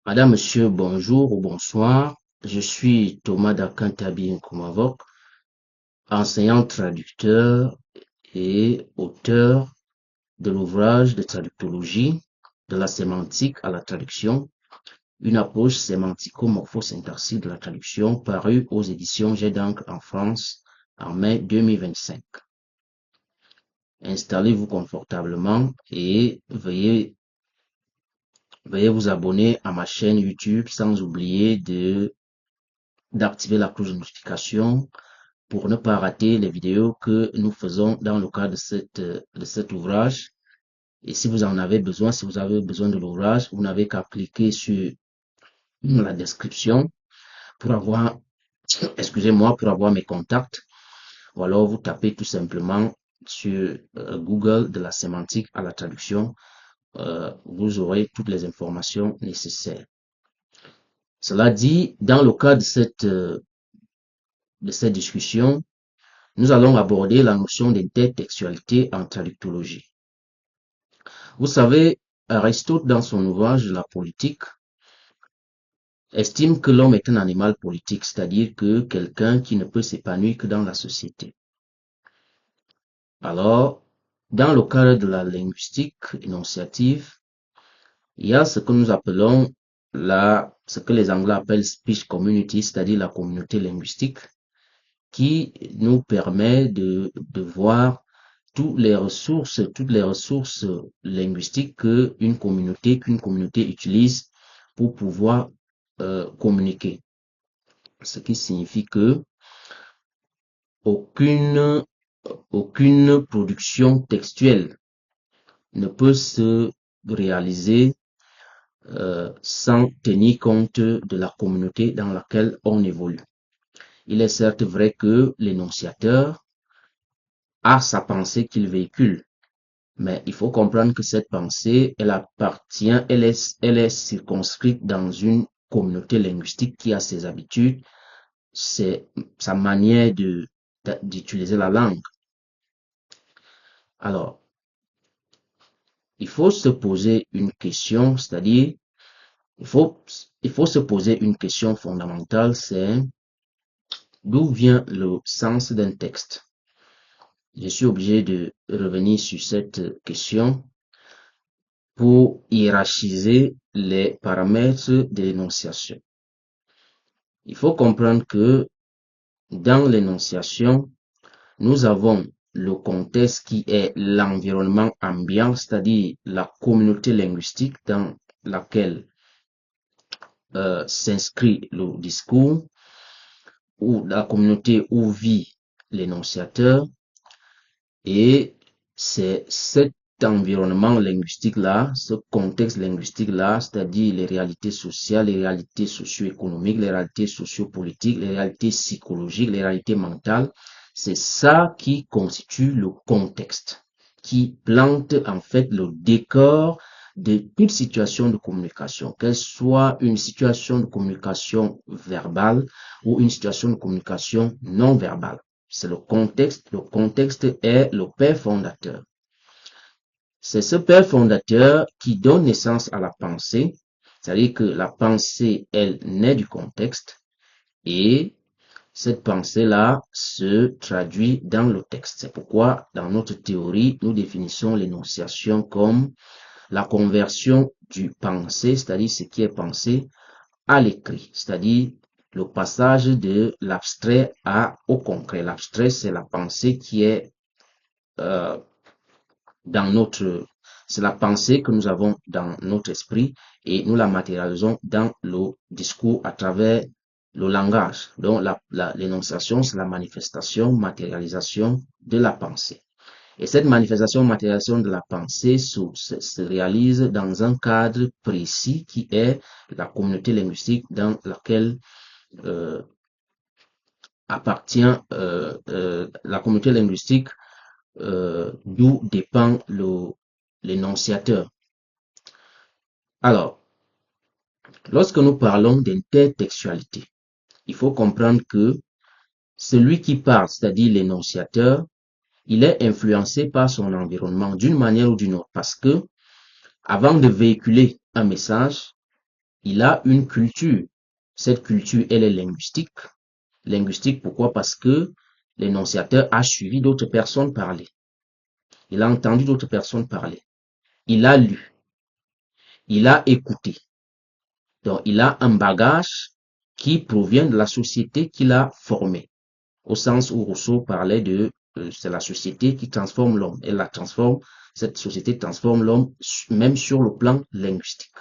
Madame, Monsieur, bonjour ou bonsoir. Je suis Thomas Dakantabi Nkomavok, enseignant traducteur et auteur de l'ouvrage de traductologie de la sémantique à la traduction, une approche sémantico-morpho-syntaxique de la traduction parue aux éditions J'ai d'encre en France en mai 2025. Installez-vous confortablement et veuillez vous abonner à ma chaîne YouTube sans oublier d'activer la cloche de notification pour ne pas rater les vidéos que nous faisons dans le cadre de cet ouvrage. Et si vous en avez besoin, si vous avez besoin de l'ouvrage, vous n'avez qu'à cliquer sur la description pour avoir, excusez-moi, pour avoir mes contacts. Ou alors vous tapez tout simplement sur Google de la sémantique à la traduction. Vous aurez toutes les informations nécessaires. Cela dit, dans le cadre de cette discussion, nous allons aborder la notion d'intertextualité en traductologie. Vous savez, Aristote, dans son ouvrage La politique, estime que l'homme est un animal politique, c'est-à-dire que quelqu'un qui ne peut s'épanouir que dans la société. Alors, dans le cadre de la linguistique énonciative, il y a ce que nous appelons ce que les Anglais appellent speech community, c'est-à-dire la communauté linguistique, qui nous permet de voir toutes les ressources linguistiques qu'une communauté utilise pour pouvoir communiquer. Ce qui signifie que aucune, aucune production textuelle ne peut se réaliser sans tenir compte de la communauté dans laquelle on évolue. Il est certes vrai que l'énonciateur a sa pensée qu'il véhicule, mais il faut comprendre que cette pensée, elle est circonscrite dans une communauté linguistique qui a ses habitudes, c'est sa manière d'utiliser la langue. Alors, il faut se poser une question, c'est-à-dire, il faut se poser une question fondamentale, c'est d'où vient le sens d'un texte? Je suis obligé de revenir sur cette question pour hiérarchiser les paramètres de l'énonciation. Il faut comprendre que dans l'énonciation, nous avons le contexte qui est l'environnement ambiant, c'est-à-dire la communauté linguistique dans laquelle s'inscrit le discours, ou la communauté où vit l'énonciateur, et c'est cet environnement linguistique-là, ce contexte linguistique-là, c'est-à-dire les réalités sociales, les réalités socio-économiques, les réalités sociopolitiques, les réalités psychologiques, les réalités mentales, c'est ça qui constitue le contexte, qui plante en fait le décor de toute situation de communication, qu'elle soit une situation de communication verbale ou une situation de communication non verbale. C'est le contexte. Le contexte est le père fondateur. C'est ce père fondateur qui donne naissance à la pensée, c'est-à-dire que la pensée, elle, naît du contexte et cette pensée-là se traduit dans le texte. C'est pourquoi, dans notre théorie, nous définissons l'énonciation comme la conversion du pensée, c'est-à-dire ce qui est pensé, à l'écrit, c'est-à-dire le passage de l'abstrait au concret. L'abstrait, c'est la pensée qui est euh, c'est la pensée que nous avons dans notre esprit et nous la matérialisons dans le discours à travers le langage. Donc, l'énonciation, c'est la manifestation, matérialisation de la pensée. Et cette manifestation, matérialisation de la pensée se réalise dans un cadre précis qui est la communauté linguistique dans laquelle euh, appartient la communauté linguistique d'où dépend l'énonciateur. Alors, lorsque nous parlons d'intertextualité, il faut comprendre que celui qui parle, c'est-à-dire l'énonciateur, il est influencé par son environnement d'une manière ou d'une autre parce que avant de véhiculer un message, il a une culture. Cette culture, elle est linguistique. Linguistique, pourquoi? Parce que l'énonciateur a suivi d'autres personnes parler. Il a entendu d'autres personnes parler. Il a lu. Il a écouté. Donc, il a un bagage qui provient de la société qu'il a formée. Au sens où Rousseau parlait de c'est la société qui transforme l'homme. Elle la transforme, cette société transforme l'homme même sur le plan linguistique.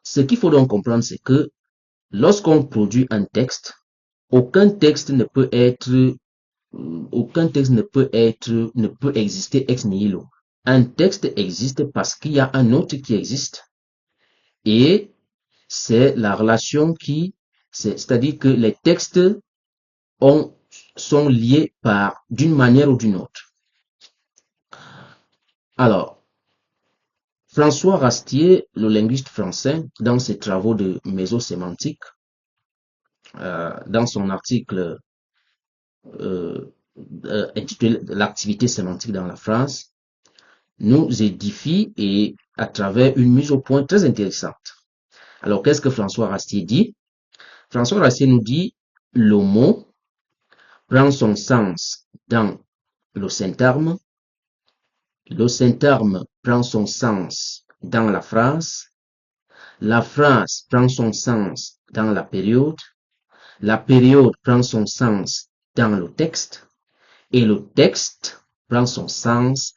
Ce qu'il faut donc comprendre, c'est que lorsqu'on produit un texte, aucun texte ne peut exister ex nihilo. Un texte existe parce qu'il y a un autre qui existe. Et c'est la relation c'est-à-dire que les textes sont liés d'une manière ou d'une autre. Alors, François Rastier, le linguiste français, dans ses travaux de mésosémantique, dans son article intitulé L'activité sémantique dans la France, nous édifie et à travers une mise au point très intéressante. Alors, qu'est-ce que François Rastier dit? François Rastier nous dit le mot prend son sens dans le syntagme prend son sens dans la phrase prend son sens dans la période prend son sens dans le texte, et le texte prend son sens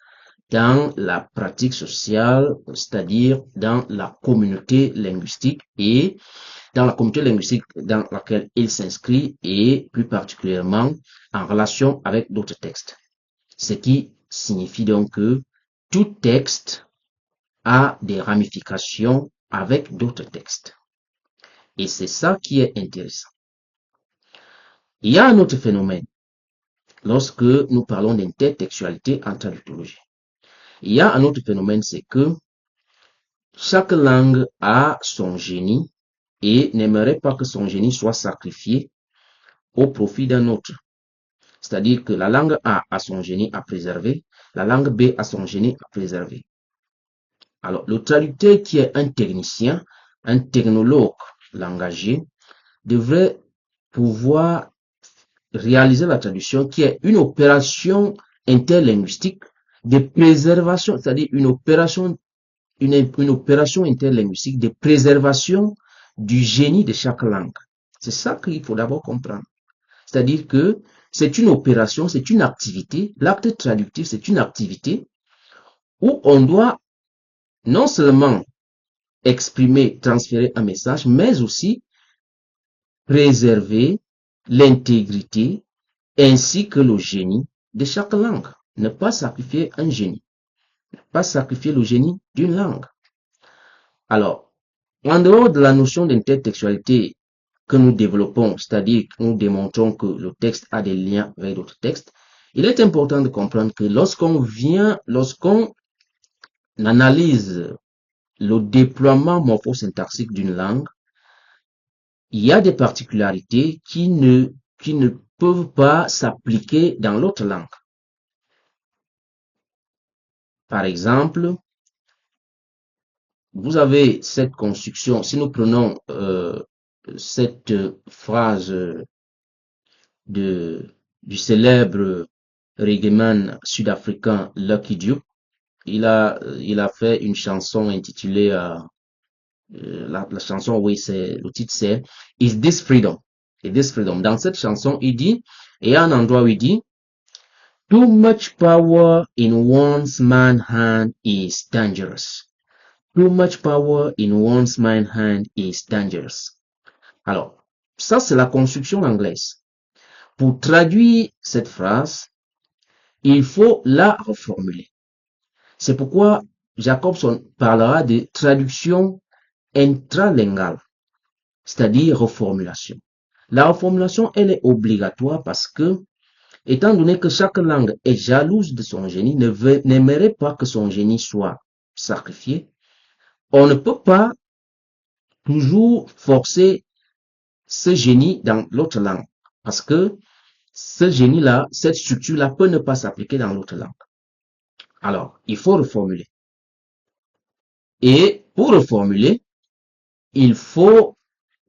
dans la pratique sociale, c'est-à-dire dans la communauté linguistique et dans la communauté linguistique dans laquelle il s'inscrit et plus particulièrement en relation avec d'autres textes. Ce qui signifie donc que tout texte a des ramifications avec d'autres textes. Et c'est ça qui est intéressant. Il y a un autre phénomène lorsque nous parlons d'intertextualité en traductologie. Il y a un autre phénomène, c'est que chaque langue a son génie et n'aimerait pas que son génie soit sacrifié au profit d'un autre. C'est-à-dire que la langue A a son génie à préserver, la langue B a son génie à préserver. Alors, le traducteur qui est un technicien, un technologue langagier, devrait pouvoir réaliser la traduction qui est une opération interlinguistique de préservation, c'est-à-dire une opération interlinguistique de préservation du génie de chaque langue. C'est ça qu'il faut d'abord comprendre. C'est-à-dire que c'est une opération, c'est une activité, l'acte traductif, c'est une activité où on doit non seulement exprimer, transférer un message, mais aussi préserver l'intégrité ainsi que le génie de chaque langue. Ne pas sacrifier un génie, ne pas sacrifier le génie d'une langue. Alors, en dehors de la notion d'intertextualité que nous développons, c'est-à-dire que nous démontrons que le texte a des liens avec d'autres textes, il est important de comprendre que lorsqu'on analyse le déploiement morphosyntaxique d'une langue, il y a des particularités qui ne peuvent pas s'appliquer dans l'autre langue. Par exemple, vous avez cette construction, si nous prenons cette phrase du célèbre reggaeman sud-africain Lucky Dube, il a fait une chanson intitulée la chanson, oui, le titre c'est Is This Freedom? Is This Freedom? Dans cette chanson, il dit, et il y a un endroit où il dit, Too much power in one's man hand is dangerous. Too much power in one's man hand is dangerous. Alors, ça c'est la construction anglaise. Pour traduire cette phrase, il faut la reformuler. C'est pourquoi Jacobson parlera de traduction intralingale, c'est-à-dire reformulation. La reformulation, elle est obligatoire parce que, étant donné que chaque langue est jalouse de son génie, n'aimerait pas que son génie soit sacrifié, on ne peut pas toujours forcer ce génie dans l'autre langue parce que ce génie-là, cette structure-là peut ne pas s'appliquer dans l'autre langue. Alors, il faut reformuler. Et pour reformuler, il faut,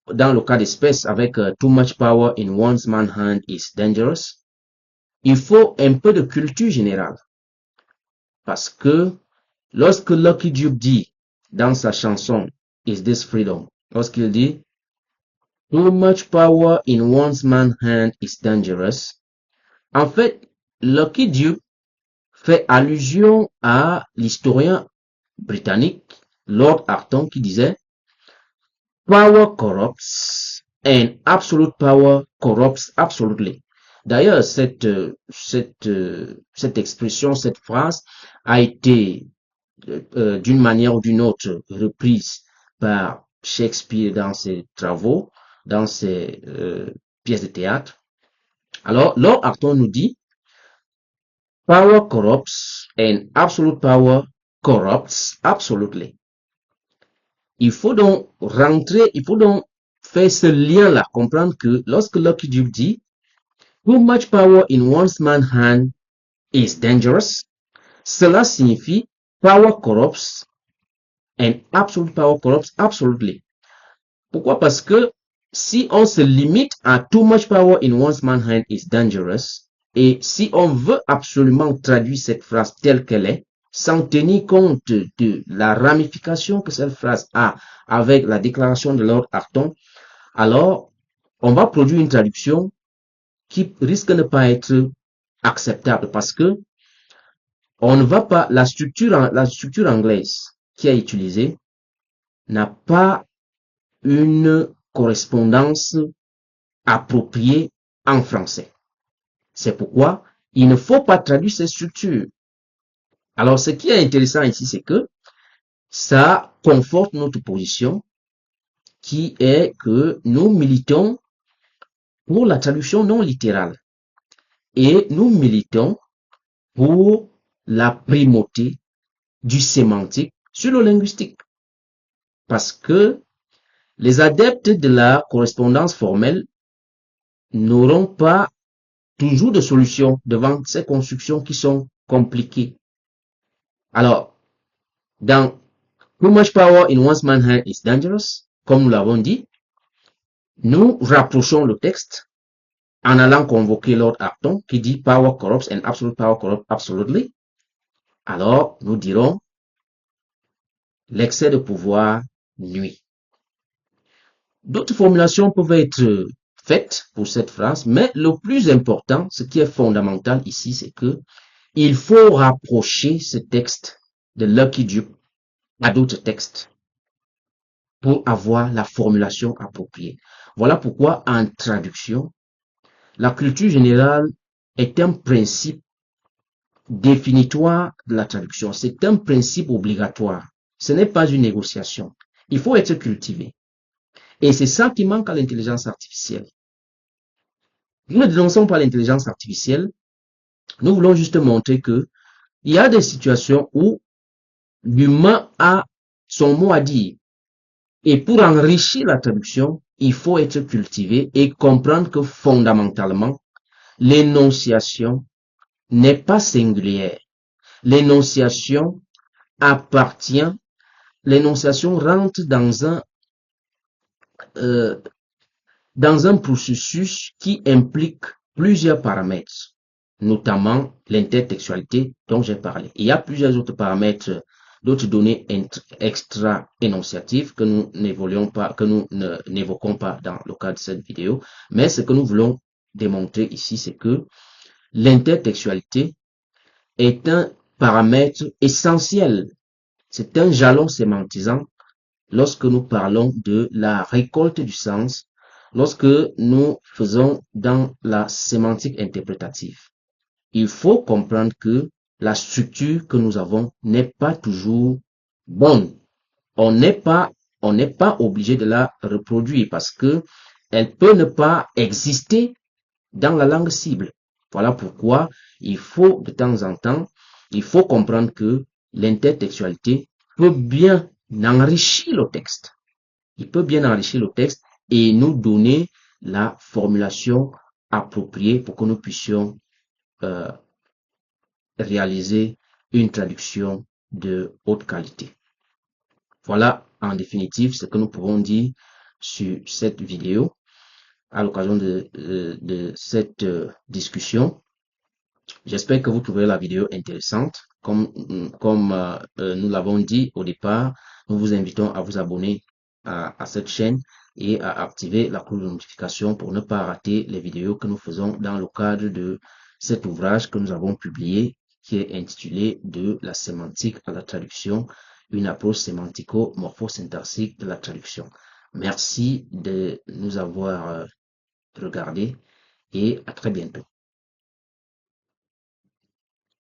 dans le cas d'espèce avec too much power in one's man hand is dangerous, il faut un peu de culture générale. Parce que lorsque Lucky Dube dit dans sa chanson Is This Freedom, lorsqu'il dit too much power in one's man hand is dangerous, en fait, Lucky Dube fait allusion à l'historien britannique Lord Acton qui disait Power corrupts and absolute power corrupts absolutely. D'ailleurs, cette expression, cette phrase a été d'une manière ou d'une autre reprise par Shakespeare dans ses travaux, dans ses pièces de théâtre. Alors, Lord Acton nous dit Power corrupts and absolute power corrupts absolutely. Il faut donc rentrer, il faut donc faire ce lien-là, comprendre que lorsque Lucky Dube dit Too much power in one's man's hand is dangerous, cela signifie power corrupts and absolute power corrupts absolutely. Pourquoi? Parce que si on se limite à too much power in one's man's hand is dangerous, et si on veut absolument traduire cette phrase telle qu'elle est, sans tenir compte de la ramification que cette phrase a avec la déclaration de Lord Acton, alors on va produire une traduction qui risque de ne pas être acceptable parce que on ne va pas, la structure anglaise qui est utilisée n'a pas une correspondance appropriée en français. C'est pourquoi il ne faut pas traduire ces structures. Alors, ce qui est intéressant ici, c'est que ça conforte notre position qui est que nous militons pour la traduction non littérale et nous militons pour la primauté du sémantique sur le linguistique. Parce que les adeptes de la correspondance formelle n'auront pas toujours de solution devant ces constructions qui sont compliquées. Alors, dans Too much power in one's man's hand is dangerous, comme nous l'avons dit, nous rapprochons le texte en allant convoquer Lord Acton qui dit power corrupts and absolute power corrupts absolutely. Alors, nous dirons l'excès de pouvoir nuit. D'autres formulations peuvent être faites pour cette phrase, mais le plus important, ce qui est fondamental ici, c'est que il faut rapprocher ce texte de Lucky Dube à d'autres textes pour avoir la formulation appropriée. Voilà pourquoi en traduction, la culture générale est un principe définitoire de la traduction. C'est un principe obligatoire. Ce n'est pas une négociation. Il faut être cultivé. Et c'est ça qui manque à l'intelligence artificielle. Nous ne dénonçons pas l'intelligence artificielle. Nous voulons juste montrer que il y a des situations où l'humain a son mot à dire. Et pour enrichir la traduction, il faut être cultivé et comprendre que fondamentalement, l'énonciation n'est pas singulière. L'énonciation appartient, l'énonciation rentre dans un processus qui implique plusieurs paramètres, notamment l'intertextualité dont j'ai parlé. Il y a plusieurs autres paramètres, d'autres données extra-énonciatives que nous n'évoquons pas dans le cadre de cette vidéo. Mais ce que nous voulons démontrer ici, c'est que l'intertextualité est un paramètre essentiel. C'est un jalon sémantisant lorsque nous parlons de la récolte du sens, lorsque nous faisons dans la sémantique interprétative. Il faut comprendre que la structure que nous avons n'est pas toujours bonne. On n'est pas obligé de la reproduire parce que elle peut ne pas exister dans la langue cible. Voilà pourquoi il faut de temps en temps, il faut comprendre que l'intertextualité peut bien enrichir le texte. Il peut bien enrichir le texte et nous donner la formulation appropriée pour que nous puissions réaliser une traduction de haute qualité. Voilà en définitive ce que nous pouvons dire sur cette vidéo à l'occasion de cette discussion. J'espère que vous trouverez la vidéo intéressante. Comme nous l'avons dit au départ, nous vous invitons à vous abonner à cette chaîne et à activer la cloche de notification pour ne pas rater les vidéos que nous faisons dans le cadre de cet ouvrage que nous avons publié qui est intitulé de la sémantique à la traduction, une approche sémantico-morphosyntaxique de la traduction. Merci de nous avoir regardés et à très bientôt.